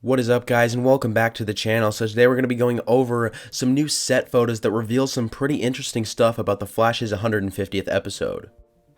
What is up, guys, and welcome back to the channel. So today we're going to be going over some new set photos that reveal some pretty interesting stuff about the Flash's 150th episode.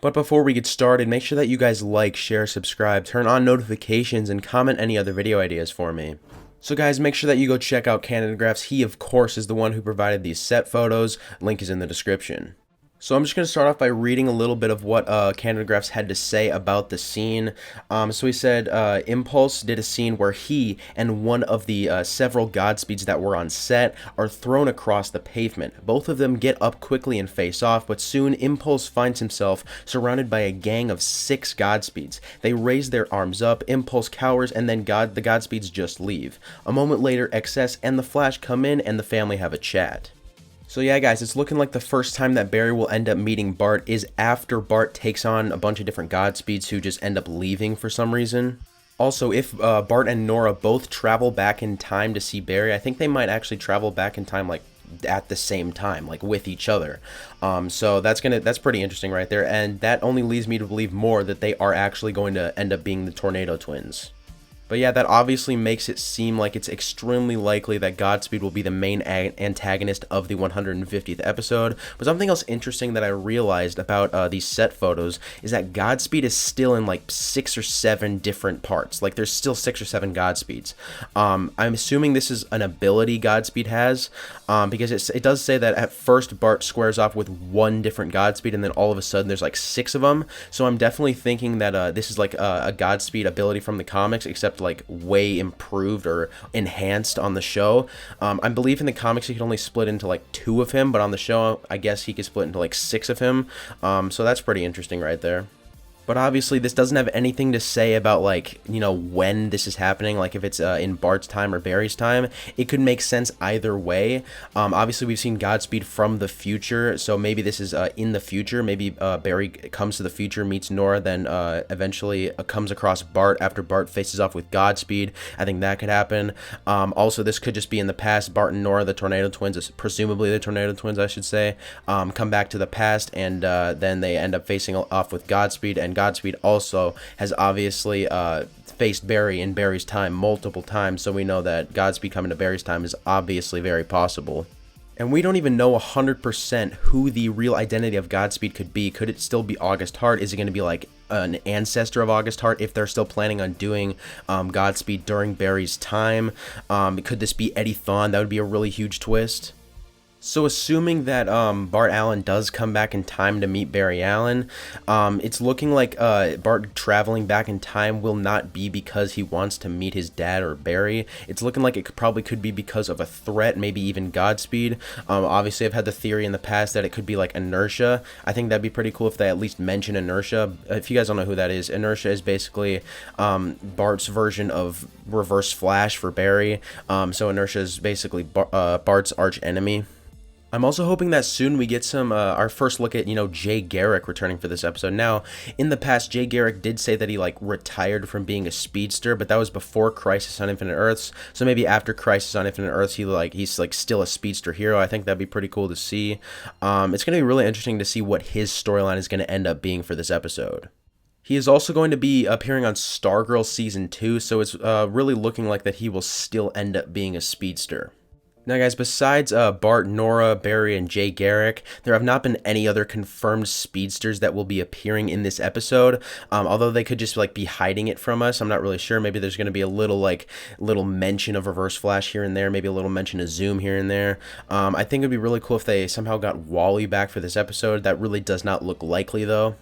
But before we get started, make sure that you guys like, share, subscribe, turn on notifications, and comment any other video ideas for me. So guys, make sure that you go check out Canadagraphs. He, of course, is the one who provided these set photos. Link is in the description. So I'm just going to start off by reading a little bit of what Canadagraphs had to say about the scene. So he said, Impulse did a scene where he and one of the several Godspeeds that were on set are thrown across the pavement. Both of them get up quickly and face off, but soon Impulse finds himself surrounded by a gang of 6 Godspeeds. They raise their arms up, Impulse cowers, and then the Godspeeds just leave. A moment later, Excess and the Flash come in and the family have a chat. So yeah, guys, it's looking like the first time that Barry will end up meeting Bart is after Bart takes on a bunch of different Godspeeds who just end up leaving for some reason. Also, if Bart and Nora both travel back in time to see Barry, I think they might actually travel back in time like at the same time, like with each other. So that's pretty interesting right there, and that only leads me to believe more that they are actually going to end up being the Tornado Twins. But yeah, that obviously makes it seem like it's extremely likely that Godspeed will be the main antagonist of the 150th episode. But something else interesting that I realized about these set photos is that Godspeed is still in like 6 or 7 different parts. Like there's still 6 or 7 Godspeeds. I'm assuming this is an ability Godspeed has, because it does say that at first Bart squares off with 1 different Godspeed and then all of a sudden there's like 6 of them. So I'm definitely thinking that this is like a Godspeed ability from the comics, except like way improved or enhanced on the show. I believe in the comics he could only split into like 2 of him, but on the show I guess he could split into like 6 of him. So that's pretty interesting right there. But obviously this doesn't have anything to say about, like, you know, when this is happening, like if it's in Bart's time or Barry's time. It could make sense either way. Obviously we've seen Godspeed from the future, so maybe this is in the future. Maybe Barry comes to the future, meets Nora, then eventually comes across Bart after Bart faces off with Godspeed. I think that could happen. Also, this could just be in the past. Bart and Nora, the Tornado Twins, presumably the Tornado Twins I should say, come back to the past, and then they end up facing off with Godspeed, and Godspeed also has obviously faced Barry in Barry's time multiple times, so we know that Godspeed coming to Barry's time is obviously very possible. And we don't even know 100% who the real identity of Godspeed could be. Could it still be August Hart? Is it going to be like an ancestor of August Hart if they're still planning on doing Godspeed during Barry's time? Could this be Eddie Thawne? That would be a really huge twist. So assuming that Bart Allen does come back in time to meet Barry Allen, it's looking like Bart traveling back in time will not be because he wants to meet his dad or Barry. It's looking like it probably could be because of a threat, maybe even Godspeed. Obviously, I've had the theory in the past that it could be like Inertia. I think that'd be pretty cool if they at least mention Inertia. If you guys don't know who that is, Inertia is basically Bart's version of Reverse Flash for Barry. So Inertia is basically Bart's arch enemy. I'm also hoping that soon we get some, our first look at, you know, Jay Garrick returning for this episode. Now, in the past, Jay Garrick did say that he, like, retired from being a speedster, but that was before Crisis on Infinite Earths. So maybe after Crisis on Infinite Earths, he's still a speedster hero. I think that'd be pretty cool to see. It's going to be really interesting to see what his storyline is going to end up being for this episode. He is also going to be appearing on Stargirl Season 2, so it's really looking like that he will still end up being a speedster. Now guys, besides Bart, Nora, Barry, and Jay Garrick, there have not been any other confirmed speedsters that will be appearing in this episode, although they could just like be hiding it from us. I'm not really sure. Maybe there's going to be a little mention of Reverse Flash here and there, maybe a little mention of Zoom here and there. I think it would be really cool if they somehow got Wally back for this episode. That really does not look likely though.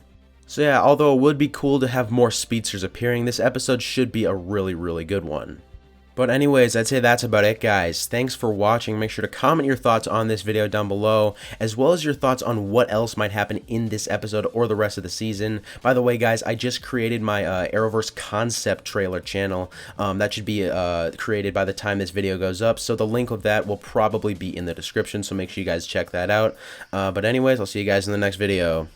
So yeah, although it would be cool to have more speedsters appearing, this episode should be a really, really good one. But anyways, I'd say that's about it, guys. Thanks for watching. Make sure to comment your thoughts on this video down below, as well as your thoughts on what else might happen in this episode or the rest of the season. By the way, guys, I just created my Arrowverse concept trailer channel. That should be created by the time this video goes up, so the link of that will probably be in the description, so make sure you guys check that out. But anyways, I'll see you guys in the next video.